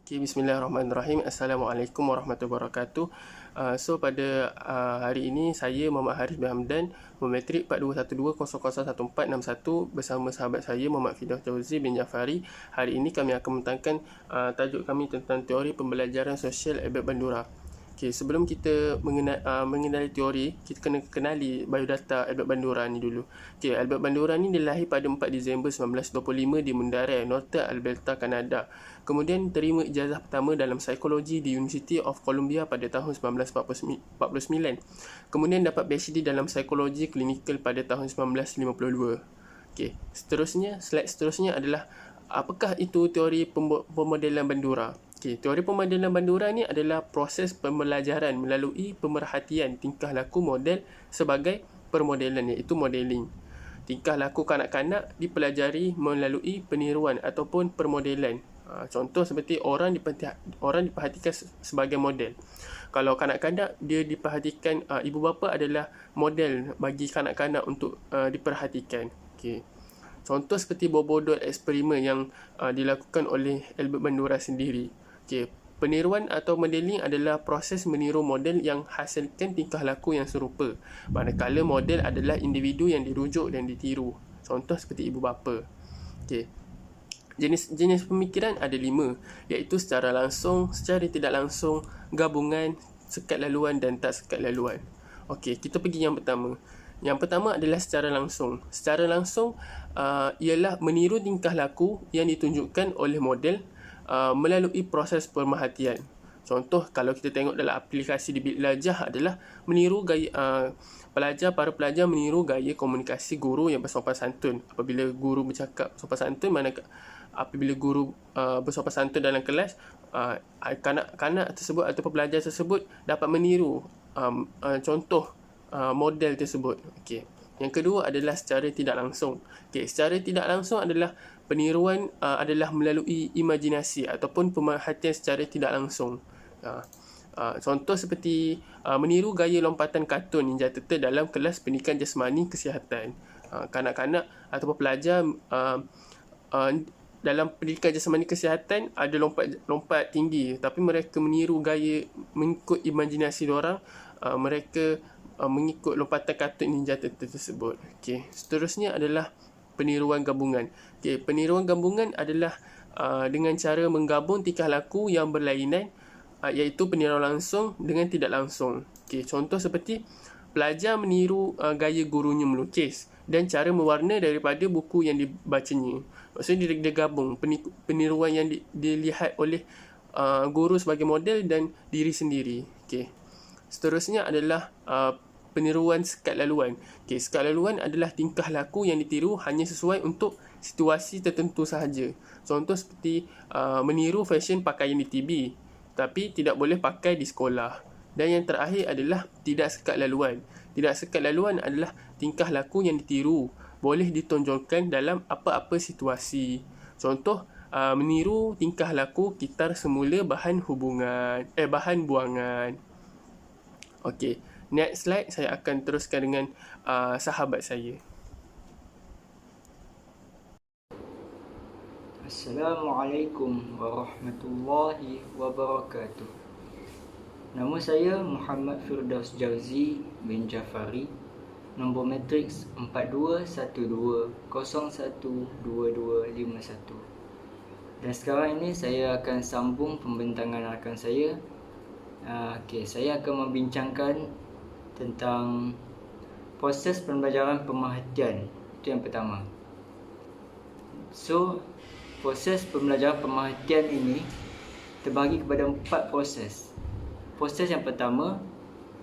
Okay, bismillahirrahmanirrahim. Assalamualaikum warahmatullahi wabarakatuh. Pada hari ini saya Muhammad Haris bin Hamdan, Memetrik 4212001461 bersama sahabat saya Muhammad Firdaus Jauzi bin Jafari. Hari ini kami akan mentangkan tajuk kami tentang teori pembelajaran sosial Albert Bandura. Okay, sebelum kita mengenali teori, kita kena kenali biodata Albert Bandura ni dulu. Okay, Albert Bandura ni dilahir pada 4 Disember 1925 di Mundare, North Alberta, Kanada. Kemudian terima ijazah pertama dalam psikologi di University of Columbia pada tahun 1949. Kemudian dapat PhD dalam psikologi klinikal pada tahun 1952. Okay, slide seterusnya adalah apakah itu teori pemodelan Bandura? Okay, teori pemodelan Bandura ni adalah proses pembelajaran melalui pemerhatian tingkah laku model sebagai permodelan, iaitu modeling. Tingkah laku kanak-kanak dipelajari melalui peniruan ataupun permodelan. Contoh seperti orang diperhatikan sebagai model. Kalau kanak-kanak, dia diperhatikan, ibu bapa adalah model bagi kanak-kanak untuk diperhatikan. Okay. Contoh seperti bobodol eksperimen yang dilakukan oleh Albert Bandura sendiri. Okay. Peniruan atau modeling adalah proses meniru model yang hasilkan tingkah laku yang serupa, manakala model adalah individu yang dirujuk dan ditiru. Contoh seperti ibu bapa. Okay. Jenis pemikiran ada 5, iaitu secara langsung, secara tidak langsung, gabungan, sekat laluan dan tak sekat laluan. Okey, kita pergi yang pertama. Yang pertama adalah secara langsung. Secara langsung ialah meniru tingkah laku yang ditunjukkan oleh model melalui proses pemerhatian. Contoh, kalau kita tengok dalam aplikasi di Bitlajah adalah meniru gaya para pelajar meniru gaya komunikasi guru yang bersopan santun. Apabila guru bercakap sopan santun, apabila guru bersopan santun dalam kelas, kanak-kanak tersebut atau pelajar tersebut dapat meniru contoh model tersebut. Okey. Yang kedua adalah secara tidak langsung. Okey, secara tidak langsung adalah peniruan adalah melalui imajinasi ataupun pemerhatian secara tidak langsung. Contoh seperti meniru gaya lompatan kartun Ninja Turtle dalam kelas pendidikan jasmani kesihatan. Kanak-kanak ataupun pelajar dalam pendidikan jasmani kesihatan ada lompat tinggi, tapi mereka meniru gaya mengikut imajinasi diorang, mereka mengikut lompatan kartun Ninja Turtle tersebut. Okey, seterusnya adalah peniruan gabungan. Okey, peniruan gabungan adalah dengan cara menggabung tingkah laku yang berlainan, iaitu peniruan langsung dengan tidak langsung. Okey, contoh seperti pelajar meniru gaya gurunya melukis dan cara mewarna daripada buku yang dibacanya. Maksudnya dia gabung peniruan yang dilihat oleh guru sebagai model dan diri sendiri. Okey. Seterusnya adalah peniruan sekat laluan. Okey, sekat laluan adalah tingkah laku yang ditiru hanya sesuai untuk situasi tertentu sahaja. Contoh seperti meniru fashion pakaian di TV, tapi tidak boleh pakai di sekolah. Dan yang terakhir adalah tidak sekat laluan. Tidak sekat laluan adalah tingkah laku yang ditiru, boleh ditonjolkan dalam apa-apa situasi. Contoh, meniru tingkah laku kitar semula bahan buangan. Okey, next slide saya akan teruskan dengan sahabat saya. Assalamualaikum warahmatullahi wabarakatuh. Nama saya Muhammad Firdaus Jauzi bin Jafari. Nombor matriks 4212012251. Dan sekarang ini saya akan sambung pembentangan rakan saya. Saya akan membincangkan tentang proses pembelajaran pemerhatian. Itu yang pertama. So, proses pembelajaran pemerhatian ini terbagi kepada 4 proses. Proses yang pertama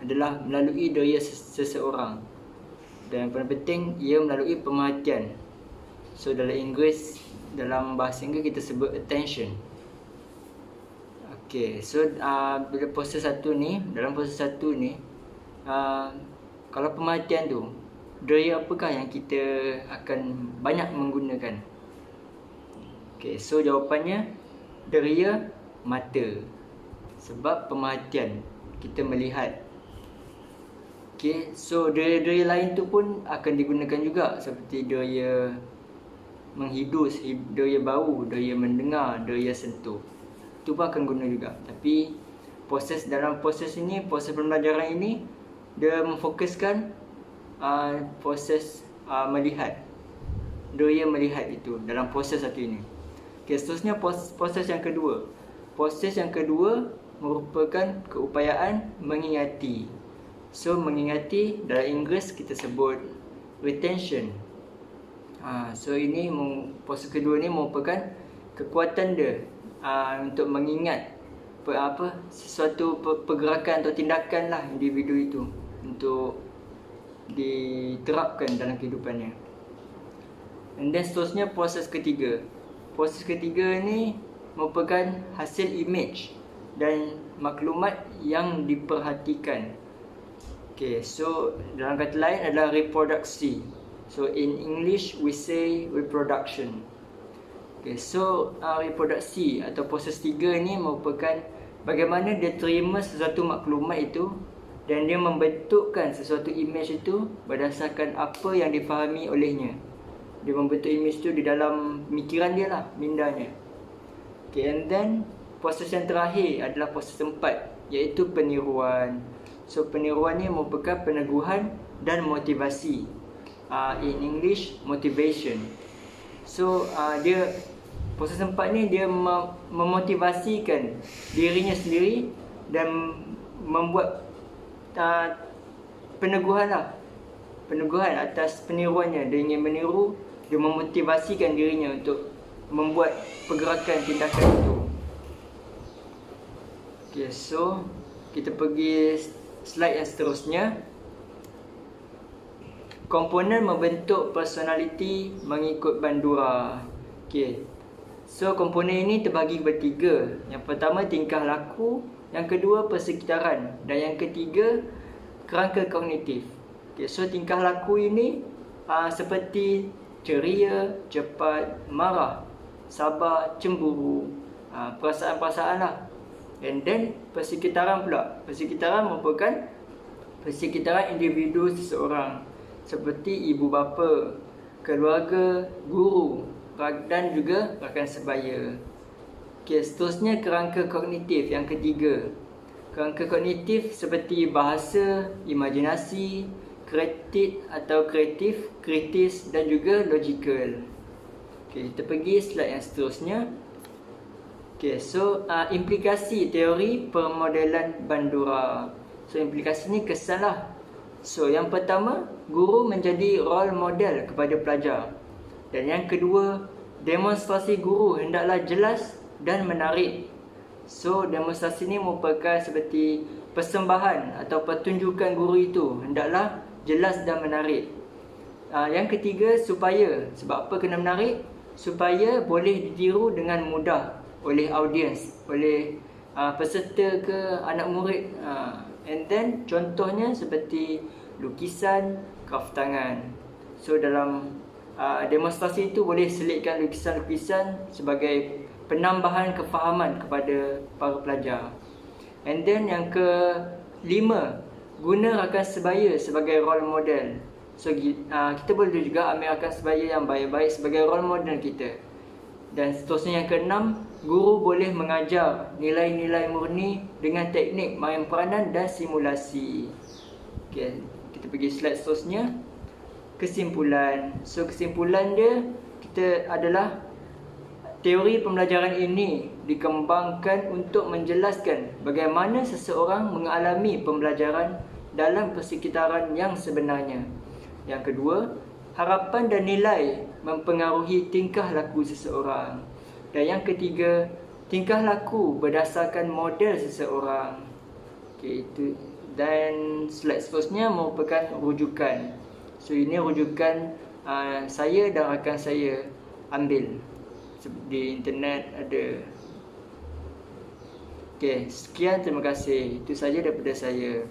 adalah melalui daya seseorang. Dan yang paling penting, ia melalui pemerhatian. So, dalam bahasa Inggeris kita sebut attention. Okey, so dalam proses satu ni, kalau pemerhatian tu, daya apakah yang kita akan banyak menggunakan? Okey, so jawapannya daya mata. Sebab pemerhatian, kita melihat. Okey, so daya-daya lain tu pun akan digunakan juga, seperti daya menghidus, daya bau, daya mendengar, daya sentuh. itu pun akan guna juga. Tapi dalam proses pembelajaran ini, dia memfokuskan proses melihat. Dia melihat itu dalam proses satu ini. Okay, seterusnya proses yang kedua. Proses yang kedua merupakan keupayaan mengingati. So mengingati dalam Inggeris kita sebut retention. So ini proses kedua ni merupakan kekuatan dia untuk mengingat sesuatu pergerakan atau tindakan lah individu itu untuk diterapkan dalam kehidupannya. And then seterusnya proses ketiga. Proses ketiga ni merupakan hasil image dan maklumat yang diperhatikan. Okay, so dalam kata lain adalah reproduksi. So in English we say reproduction. Okay, so reproduksi atau proses tiga ni merupakan bagaimana dia terima sesuatu maklumat itu dan dia membentukkan sesuatu image itu berdasarkan apa yang difahami olehnya. Dia membentuk image itu di dalam pemikiran dia lah, mindanya. Okay, and then proses yang terakhir adalah proses keempat, iaitu peniruan. So peniruan ni merupakan peneguhan dan motivasi. In English, motivation. So proses keempat ni dia memotivasikan dirinya sendiri dan membuat peneguhan atas peniruannya. Dia ingin meniru, dia memotivasikan dirinya untuk membuat pergerakan tindakan itu. Okay, so kita pergi slide yang seterusnya. Komponen membentuk personality mengikut Bandura. Okay, so komponen ini terbagi bertiga. Yang pertama tingkah laku, yang kedua persekitaran, dan yang ketiga kerangka kognitif. Okay, so tingkah laku ini seperti ceria, cepat, marah, sabar, cemburu, perasaan-perasaan lah. And then persekitaran pula. Persekitaran merupakan persekitaran individu seseorang, seperti ibu bapa, keluarga, guru dan juga rakan sebaya. Okay, seterusnya kerangka kognitif yang ketiga. Kerangka kognitif seperti bahasa, imajinasi, kreatif, kritis dan juga logical. Okay, kita pergi slide yang seterusnya. Okay, so implikasi teori permodelan Bandura. So implikasi ni kesan lah. So yang pertama, guru menjadi role model kepada pelajar. Dan yang kedua, demonstrasi guru hendaklah jelas dan menarik. So demonstrasi ni merupakan seperti persembahan atau pertunjukan guru itu hendaklah jelas dan menarik. Yang ketiga, sebab apa kena menarik? Supaya boleh ditiru dengan mudah oleh audiens, oleh peserta ke anak murid. And then contohnya seperti lukisan, kraft tangan. So dalam demonstrasi itu boleh selitkan lukisan-lukisan sebagai penambahan kefahaman kepada para pelajar. And then yang kelima, guna rakan sebaya sebagai role model. So kita boleh juga ambil rakan sebaya yang baik-baik sebagai role model kita. Dan seterusnya yang keenam, guru boleh mengajar nilai-nilai murni dengan teknik main peranan dan simulasi. Okay, kita pergi slide seterusnya. Kesimpulan. So kesimpulan dia adalah teori pembelajaran ini dikembangkan untuk menjelaskan bagaimana seseorang mengalami pembelajaran dalam persekitaran yang sebenarnya. Yang kedua, harapan dan nilai mempengaruhi tingkah laku seseorang. Dan yang ketiga, tingkah laku berdasarkan model seseorang. Okay, itu. Dan slide seterusnya merupakan rujukan. So ini rujukan saya dan rakan saya ambil di internet ada. Okay, sekian, terima kasih. Itu saja daripada saya.